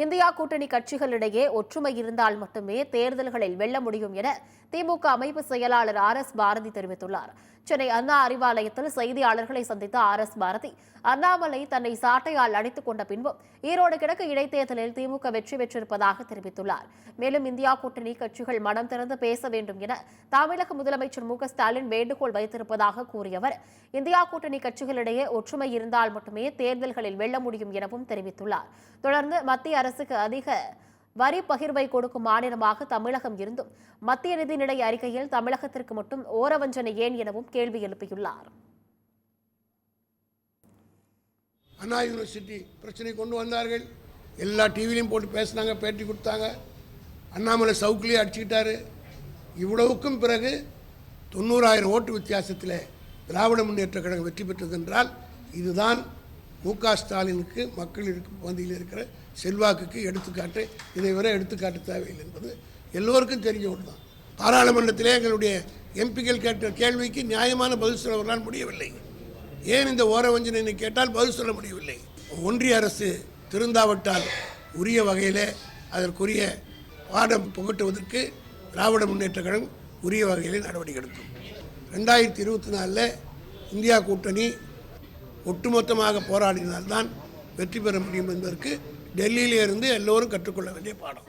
India கூட்டணி கட்சிகளிடையே ஒற்றுமை இருந்தால் மட்டுமே தேர்தல்களில் வெல்ல முடியும் என திமுக அமைப்பு செயலாளர் RS பாரதி தெரிவித்துள்ளார். சென்னை அண்ணா அறிவாலயத்தில் செய்தியாளர்களை சந்தித்த RS பாரதி, அண்ணாமலை தன்னை சாட்டையால் அடித்துக் கொண்ட பின்பும் ஈரோடு கிழக்கு இடைத்தேர்தலில் திமுக வெற்றி பெற்றிருப்பதாக தெரிவித்துள்ளார். மேலும் இந்தியா கூட்டணி கட்சிகள் மனம் திறந்து பேச வேண்டும் என தமிழக முதலமைச்சர் மு ஸ்டாலின் வேண்டுகோள் வைத்திருப்பதாக கூறிய அவர், இந்தியா கூட்டணி கட்சிகளிடையே ஒற்றுமை இருந்தால் மட்டுமே தேர்தல்களில் வெல்ல முடியும் எனவும் தெரிவித்துள்ளார். தொடர்ந்து மத்திய அரசுக்கு அதிக வரி பகிர்வை கொடுக்கும் மாநிலமாக தமிழகம் இருந்தும் மத்திய நிதிநிலை அறிக்கையில் தமிழகத்திற்கு மட்டும் ஓரவஞ்சனை ஏன் எனவும் கேள்வி எழுப்பியுள்ளார். அண்ணா யூனிவர்சிட்டி பிரச்சனை கொண்டு வந்தார்கள், எல்லா டிவிலையும் போட்டு பேசினாங்க, பேட்டி கொடுத்தாங்க. அண்ணாமலை சவுக்கிலேயே அடிச்சுக்கிட்டாரு. இவ்வளவுக்கும் பிறகு 90,000 ஓட்டு வித்தியாசத்தில் திராவிட முன்னேற்ற கழகம் வெற்றி பெற்றது என்றால் இதுதான் மு ஸ்டாலினுக்கு மக்கள் பகுதியில் இருக்கிற செல்வாக்குக்கு எடுத்துக்காட்டு. இதை வரை எடுத்துக்காட்டு தேவையில்லை என்பது எல்லோருக்கும் தெரிஞ்ச ஒன்று தான். பாராளுமன்றத்திலே எங்களுடைய எம்பிக்கள் கேட்ட கேள்விக்கு நியாயமான பதில் சொல்லவர்களால் முடியவில்லை. ஏன் இந்த ஓரவஞ்சனை கேட்டால் பதில் சொல்ல முடியவில்லை. ஒன்றிய அரசு திருந்தாவிட்டால் உரிய வகையில் அதற்குரிய பாடம் புகட்டுவதற்கு திராவிட முன்னேற்ற கழகம் உரிய வகையில் நடவடிக்கை எடுக்கும். 2024 இந்தியா கூட்டணி ஒட்டுமொத்தமாக போராடினால்தான் வெற்றி பெற முடியும் என்பதற்கு டெல்லியிலிருந்து எல்லோரும் கற்றுக்கொள்ள வேண்டிய பாடம்.